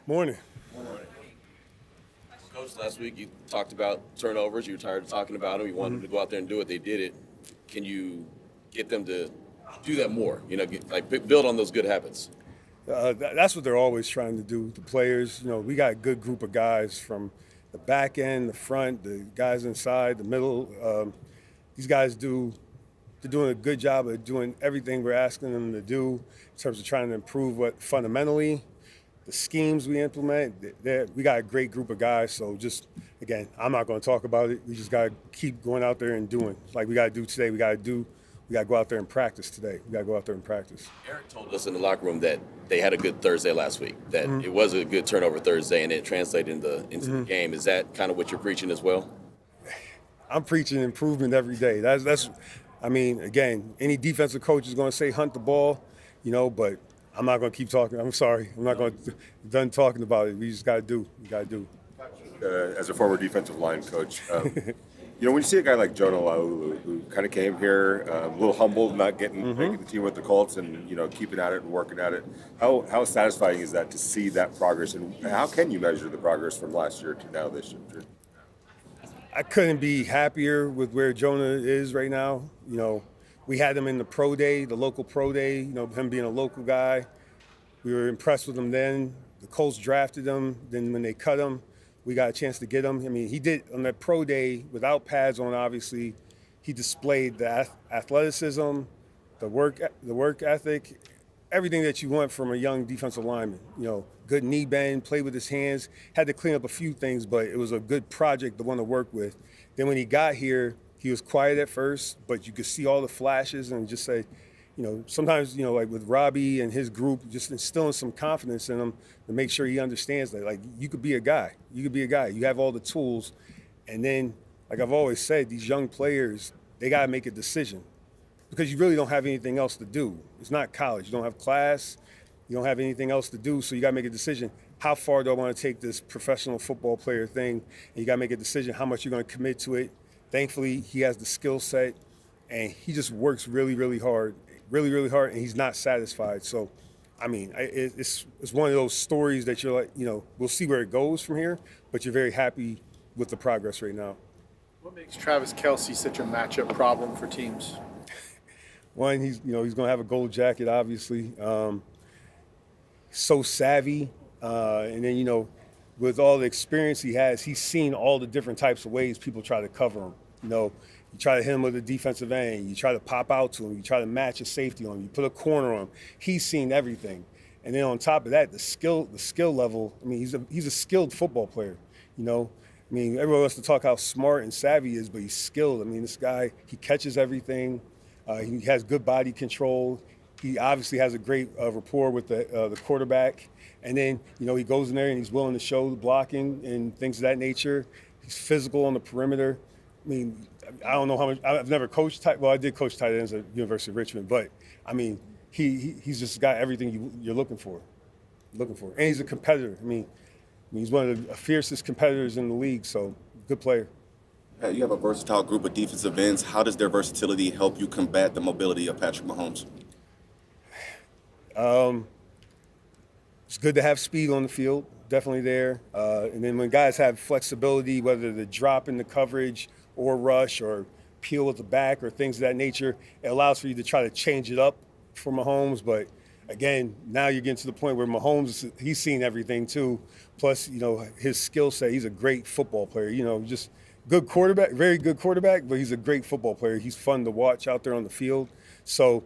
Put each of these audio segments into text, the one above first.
Morning. Coach, last week you talked about turnovers. You were tired of talking about them. You wanted them to go out there and do it. They did it. Can you get them to do that more? Build on those good habits. That's what they're always trying to do. The players, we got a good group of guys from the back end, the front, the guys inside, the middle. These guys they're doing a good job of doing everything we're asking them to do in terms of trying to improve what fundamentally, the schemes we implement. We got a great group of guys. So just, again, I'm not going to talk about it. We just got to keep going out there and doing. Like we got to do today, we got to go out there and practice today. We got to go out there and practice. Eric told us in the locker room that they had a good Thursday last week, that it was a good turnover Thursday, and it translated into the game. Is that kind of what you're preaching as well? I'm preaching improvement every day. I mean, again, any defensive coach is going to say hunt the ball, but I'm not going to keep talking. I'm sorry. I'm not going to done talking about it. We just got to do. We got to do. As a former defensive line coach, when you see a guy like Jonah Laulu, who kind of came here a little humbled, not making the team with the Colts, and keeping at it and working at it, how satisfying is that to see that progress, and how can you measure the progress from last year to now this year? I couldn't be happier with where Jonah is right now. We had him in the pro day, the local pro day. Him being a local guy, we were impressed with him then. The Colts drafted him. Then when they cut him, we got a chance to get him. I mean, he did on that pro day without pads on. Obviously, he displayed the athleticism, the work ethic, everything that you want from a young defensive lineman. Good knee bend, played with his hands. Had to clean up a few things, but it was a good project to want to work with. Then when he got here, he was quiet at first, but you could see all the flashes and just say, sometimes, like with Robbie and his group, just instilling some confidence in him to make sure he understands that, like, you could be a guy. You could be a guy. You have all the tools. And then, like I've always said, these young players, they got to make a decision because you really don't have anything else to do. It's not college. You don't have class. You don't have anything else to do, so you got to make a decision. How far do I want to take this professional football player thing? And you got to make a decision how much you're going to commit to it. Thankfully, he has the skill set, and he just works really, really hard, and he's not satisfied. So, I mean, it's one of those stories that you're like, we'll see where it goes from here, but you're very happy with the progress right now. What makes Travis Kelce such a matchup problem for teams? One, he's going to have a gold jacket, obviously. So savvy, and then with all the experience he has, he's seen all the different types of ways people try to cover him. You try to hit him with a defensive end, you try to pop out to him, you try to match a safety on him, you put a corner on him. He's seen everything, and then on top of that, the skill level. I mean, he's a skilled football player. I mean, everyone wants to talk how smart and savvy he is, but he's skilled. I mean, this guy, he catches everything. He has good body control. He obviously has a great rapport with the quarterback. And then, he goes in there and he's willing to show the blocking and things of that nature. He's physical on the perimeter. I mean, I don't know how much – I've never coached – well, I did coach tight ends at University of Richmond. But, I mean, he's just got everything you're looking for. And he's a competitor. I mean, he's one of the fiercest competitors in the league, so good player. You have a versatile group of defensive ends. How does their versatility help you combat the mobility of Patrick Mahomes? It's good to have speed on the field, definitely there. And then when guys have flexibility, whether they're dropping the coverage or rush or peel at the back or things of that nature, it allows for you to try to change it up for Mahomes. But again, now you're getting to the point where Mahomes, he's seen everything too. Plus, his skill set, he's a great football player. Just good quarterback, very good quarterback, but he's a great football player. He's fun to watch out there on the field. So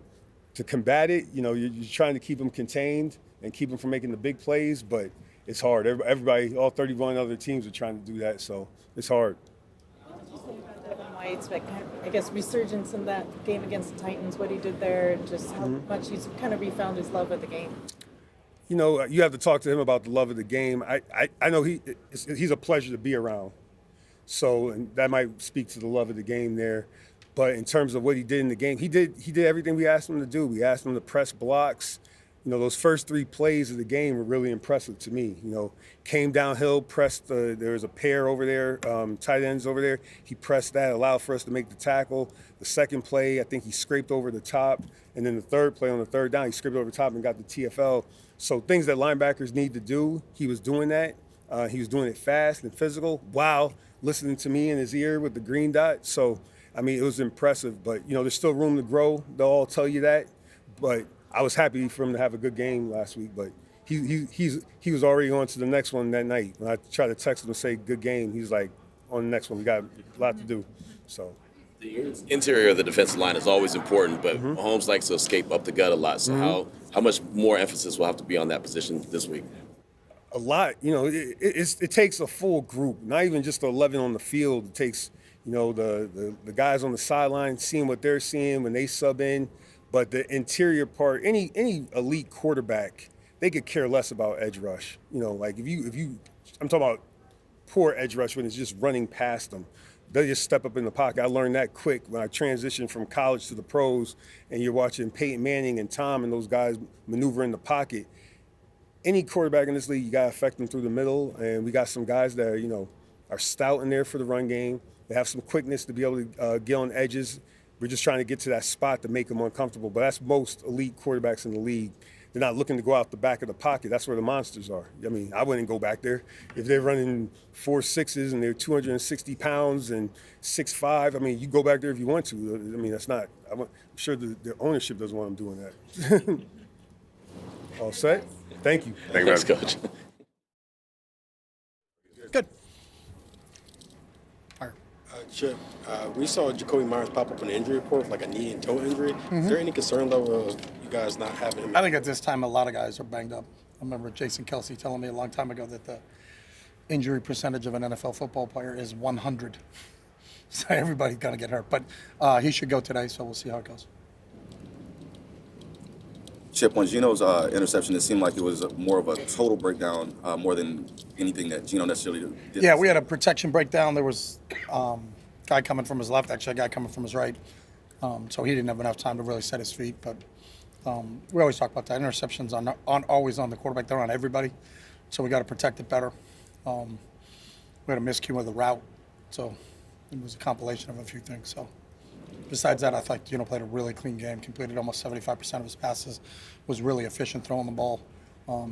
to combat it, you're trying to keep him contained and keep him from making the big plays, but it's hard. Everybody, all 31 other teams are trying to do that, so it's hard. What did you say about Devin White's, but I guess resurgence in that game against the Titans, what he did there, and just how much he's kind of refound his love of the game? You have to talk to him about the love of the game. I know he's a pleasure to be around, so and that might speak to the love of the game there. But in terms of what he did in the game, he did everything we asked him to do. We asked him to press blocks. those first 3 plays of the game were really impressive to me. Came downhill, pressed there was a pair over there, tight ends over there. He pressed that, allowed for us to make the tackle. The second play, I think he scraped over the top. And then the third play on the third down, he scraped over the top and got the TFL. So things that linebackers need to do, he was doing that. He was doing it fast and physical while listening to me in his ear with the green dot. So, I mean, it was impressive. But, there's still room to grow. They'll all tell you that. But I was happy for him to have a good game last week. But he was already on to the next one that night. When I tried to text him and say, good game, he's like, on the next one, we got a lot to do. So. The interior of the defensive line is always important, but Mahomes likes to escape up the gut a lot. So how much more emphasis will have to be on that position this week? A lot. It takes a full group, not even just the 11 on the field. It takes, the guys on the sideline seeing what they're seeing when they sub in. But the interior part, any elite quarterback, they could care less about edge rush. Like if you, I'm talking about poor edge rush when it's just running past them. They just step up in the pocket. I learned that quick when I transitioned from college to the pros, and you're watching Peyton Manning and Tom and those guys maneuver in the pocket. Any quarterback in this league, you got to affect them through the middle, and we got some guys that are stout in there for the run game. They have some quickness to be able to get on edges. We're just trying to get to that spot to make them uncomfortable. But that's most elite quarterbacks in the league. They're not looking to go out the back of the pocket. That's where the monsters are. I mean, I wouldn't go back there. If they're running 4.6s and they're 260 pounds and 6'5", I mean, you go back there if you want to. I mean, that's not – I'm sure the ownership doesn't want them doing that. All set? Thank you. Thank you, Thanks, man. Coach. Good. Chip, we saw Jacoby Myers pop up on the injury report with like a knee and toe injury. Is there any concern level of you guys not having him? I think at this time a lot of guys are banged up. I remember Jason Kelsey telling me a long time ago that the injury percentage of an NFL football player is 100. So everybody's going to get hurt. But he should go today, so we'll see how it goes. Chip, on Geno's interception, it seemed like it was more of a total breakdown more than anything that Geno necessarily did. Yeah, we had a protection breakdown. There was a guy coming from his left, actually a guy coming from his right. So he didn't have enough time to really set his feet. But we always talk about that. Interceptions aren't always on the quarterback. They're on everybody. So we got to protect it better. We had a miscue with the route. So it was a compilation of a few things. So besides that, I thought Geno played a really clean game, completed almost 75% of his passes, was really efficient throwing the ball.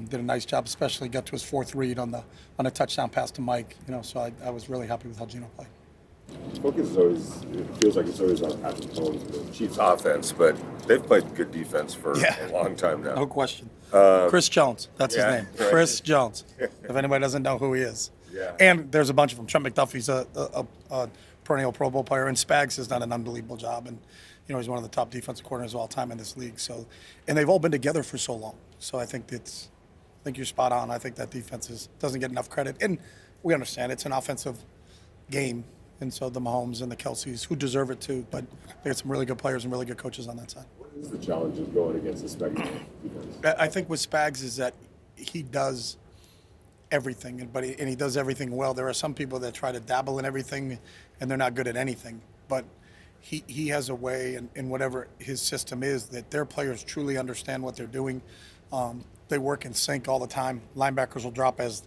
Did a nice job, especially got to his fourth read on a touchdown pass to Mike. So I was really happy with how Geno played. Focus is always, it feels like it's always on Patrick Mahomes and the Chiefs offense, but they've played good defense for a long time now. No question. Chris Jones, that's his name. Right. Chris Jones, if anybody doesn't know who he is. Yeah. And there's a bunch of them. Trent McDuffie's a perennial Pro Bowl player, and Spags has done an unbelievable job. And, he's one of the top defensive coordinators of all time in this league. So, and they've all been together for so long. So I think you're spot on. I think that defense doesn't get enough credit. And we understand it's an offensive game. And so the Mahomes and the Kelseys, who deserve it too, but they got some really good players and really good coaches on that side. What is the challenge of going against the Spags defense? I think with Spags is that he does everything, but he does everything well. There are some people that try to dabble in everything, and they're not good at anything. But he has a way, in whatever his system is, that their players truly understand what they're doing. They work in sync all the time. Linebackers will drop as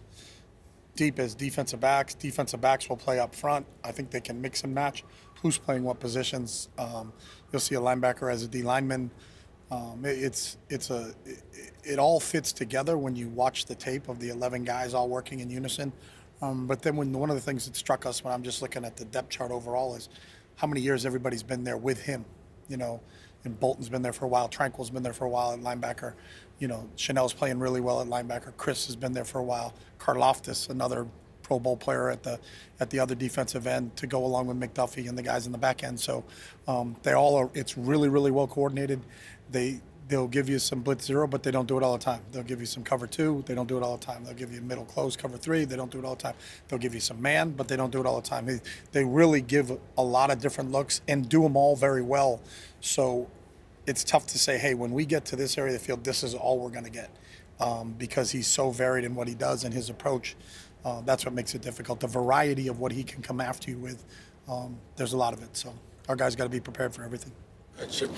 deep as defensive backs. Defensive backs will play up front. I think they can mix and match who's playing what positions. You'll see a linebacker as a D lineman. It all fits together when you watch the tape of the 11 guys all working in unison. But then one of the things that struck us when I'm just looking at the depth chart overall is how many years everybody's been there with him. And Bolton's been there for a while. Tranquil's been there for a while at linebacker. Chanel's playing really well at linebacker. Chris has been there for a while. Karlaftis, another Pro Bowl player at the other defensive end to go along with McDuffie and the guys in the back end. So they all are. It's really, really well coordinated. They'll give you some blitz zero, but they don't do it all the time. They'll give you some cover two. They don't do it all the time. They'll give you middle close cover three. They don't do it all the time. They'll give you some man, but they don't do it all the time. They really give a lot of different looks and do them all very well. So it's tough to say, hey, when we get to this area of the field, this is all we're going to get, because he's so varied in what he does and his approach. That's what makes it difficult. The variety of what he can come after you with, there's a lot of it. So our guys got to be prepared for everything.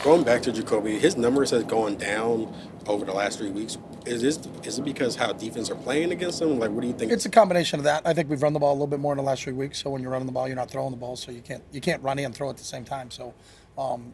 Going back to Jacoby, his numbers has gone down over the last 3 weeks. Is it because how defense are playing against him? Like, what do you think? It's a combination of that. I think we've run the ball a little bit more in the last 3 weeks. So when you're running the ball, you're not throwing the ball, so you can't run and throw at the same time. So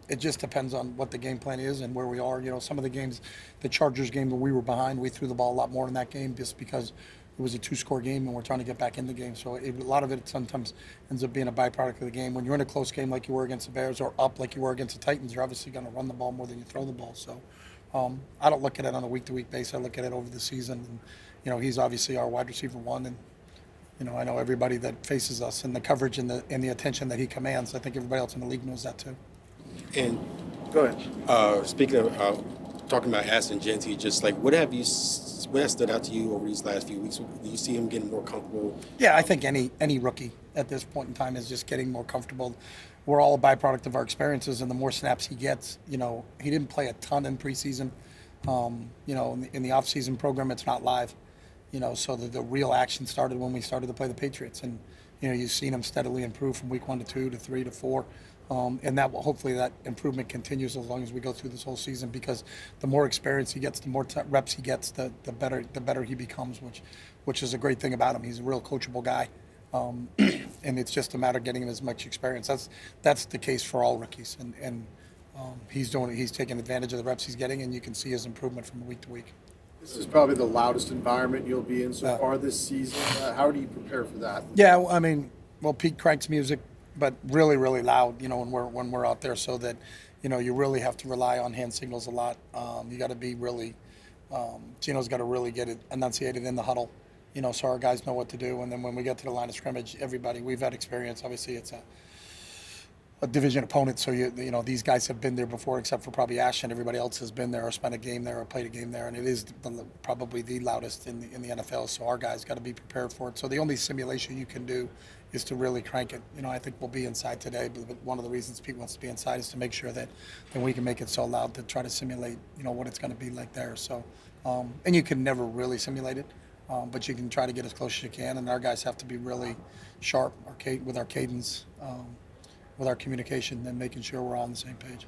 it just depends on what the game plan is and where we are. You know, some of the games, the Chargers game when we were behind, we threw the ball a lot more in that game just because it was a 2-score game and we're trying to get back in the game. So a lot of it sometimes ends up being a byproduct of the game. When you're in a close game like you were against the Bears or up like you were against the Titans, you're obviously going to run the ball more than you throw the ball. So I don't look at it on a week-to-week basis. I look at it over the season. And, you know, he's obviously our wide receiver one. And, you know, I know everybody that faces us and the coverage and the attention that he commands. I think everybody else in the league knows that too. And Go ahead. speaking of talking about Ashton Jeanty, just like what has stood out to you over these last few weeks? Do you see him getting more comfortable? Yeah, I think any rookie at this point in time is just getting more comfortable. We're all a byproduct of our experiences, and the more snaps he gets, you know, he didn't play a ton in preseason. You know, in the off-season program, it's not live. You know, so the real action started when we started to play the Patriots, and you know, you've seen him steadily improve from week 1 to 2 to 3 to 4. And that will hopefully that improvement continues as long as we go through this whole season, because the more experience he gets, the more reps he gets, the better he becomes, which is a great thing about him. He's a real coachable guy, and it's just a matter of getting him as much experience. That's the case for all rookies, and he's taking advantage of the reps he's getting, and you can see his improvement from week to week. This is probably the loudest environment you'll be in so far this season. How do you prepare for that? Yeah, I mean, well, Pete cranks music, but really, really loud, you know, when we're out there, so that, you know, you really have to rely on hand signals a lot. You got to be really, Gino's got to really get it enunciated in the huddle, you know, so our guys know what to do. And then when we get to the line of scrimmage, we've had experience. Obviously, it's a division opponent, so you know these guys have been there before, except for probably Ashton. Everybody else has been there or spent a game there or played a game there, and it is probably the loudest in the NFL. So our guys got to be prepared for it. So the only simulation you can do is to really crank it. You know, I think we'll be inside today, but one of the reasons Pete wants to be inside is to make sure that we can make it so loud to try to simulate, you know, what it's going to be like there. So, and you can never really simulate it, but you can try to get as close as you can. And our guys have to be really sharp with our cadence. With our communication and making sure we're all on the same page.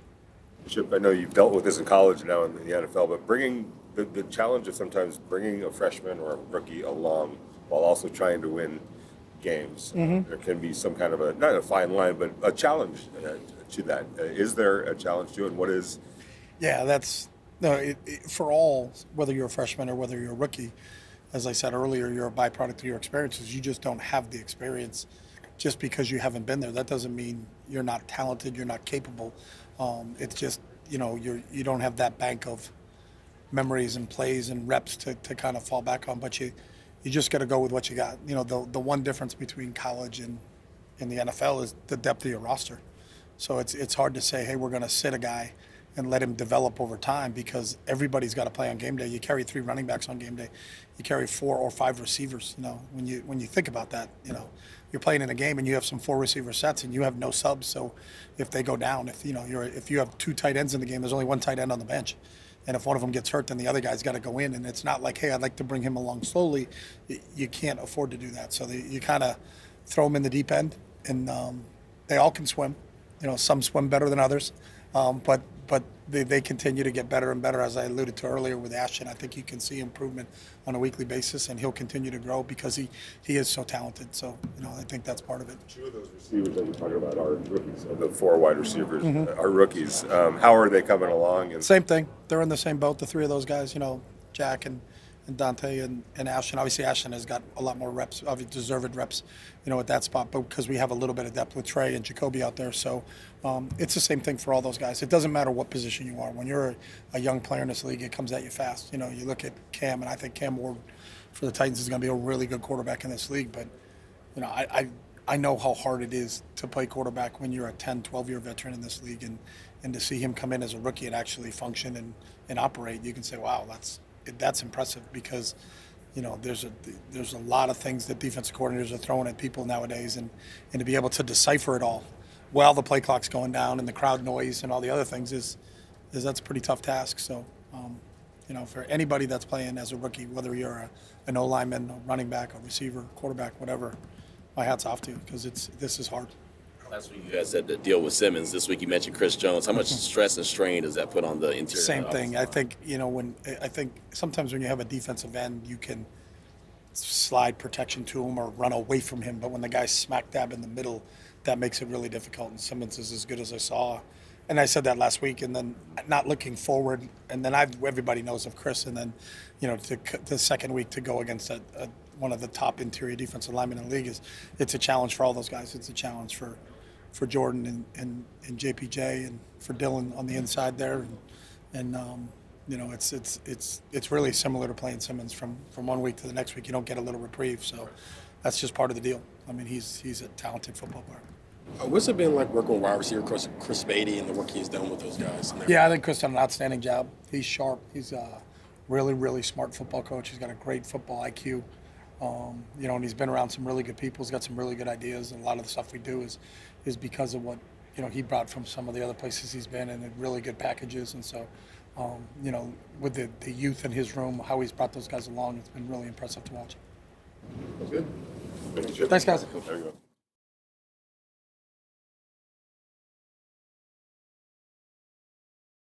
Chip, I know you've dealt with this in college now in the NFL, but bringing the challenge of sometimes bringing a freshman or a rookie along while also trying to win games. There can be some kind of not a fine line, but a challenge to that. Is there a challenge to it, and what is? Yeah, for all, whether you're a freshman or whether you're a rookie, as I said earlier, you're a byproduct of your experiences. You just don't have the experience. Just because you haven't been there, that doesn't mean you're not talented, you're not capable. It's just, you know, you don't have that bank of memories and plays and reps to kind of fall back on. But you just got to go with what you got. You know, the one difference between college and the NFL is the depth of your roster. So it's hard to say, hey, we're going to sit a guy and let him develop over time, because everybody's got to play on game day. You carry 3 running backs on game day. You carry 4 or 5 receivers. You know, when you think about that, you know, you're playing in a game and you have some 4 receiver sets and you have no subs. So if they go down, if you have 2 tight ends in the game, there's only 1 tight end on the bench. And if one of them gets hurt, then the other guy's got to go in. And it's not like, hey, I'd like to bring him along slowly. You can't afford to do that. So you kind of throw them in the deep end, and they all can swim. You know, some swim better than others, but they continue to get better and better. As I alluded to earlier with Ashton, I think you can see improvement on a weekly basis, and he'll continue to grow because he is so talented. So, you know, I think that's part of it. 2 of those receivers that you're talking about are rookies. Of the 4 wide receivers are rookies. How are they coming along? And Same thing. They're in the same boat. The 3 of those guys, you know, Jack and Dante and Ashton. Obviously, Ashton has got a lot more reps, obviously deserved reps, you know, at that spot, but because we have a little bit of depth with Trey and Jacoby out there. So it's the same thing for all those guys. It doesn't matter what position you are. When you're a young player in this league, it comes at you fast. You know, you look at Cam, and I think Cam Ward for the Titans is going to be a really good quarterback in this league. But, you know, I know how hard it is to play quarterback when you're a 10, 12-year veteran in this league. And to see him come in as a rookie and actually function and operate, you can say, wow, that's impressive, because, you know, there's a lot of things that defensive coordinators are throwing at people nowadays, and to be able to decipher it all while the play clock's going down and the crowd noise and all the other things is that's a pretty tough task. So, you know, for anybody that's playing as a rookie, whether you're an O lineman, a running back, a receiver, quarterback, whatever, my hat's off to you, because this is hard. Last week you guys had to deal with Simmons. This week you mentioned Chris Jones. How much stress and strain does that put on the interior? Same of the thing. I think, I think sometimes when you have a defensive end, you can slide protection to him or run away from him. But when the guy's smack dab in the middle, that makes it really difficult. And Simmons is as good as I saw. And I said that last week, and then not looking forward. And then everybody knows of Chris. And then, the second week to go against one of the top interior defensive linemen in the league it's a challenge for all those guys. It's a challenge for Jordan and JPJ and for Dylan on the inside there. It's really similar to playing Simmons from one week to the next week. You don't get a little reprieve. So that's just part of the deal. I mean, he's a talented football player. What's it been like working with wide receiver Chris Beatty and the work he's done with those guys? Yeah, I think Chris done an outstanding job. He's sharp. He's a really, really smart football coach. He's got a great football IQ. And he's been around some really good people. He's got some really good ideas. And a lot of the stuff we do is because of what, he brought from some of the other places he's been in, and really good packages. And so, with the youth in his room, how he's brought those guys along, it's been really impressive to watch. Good. Thank you, Chip. Thanks, guys. There you go.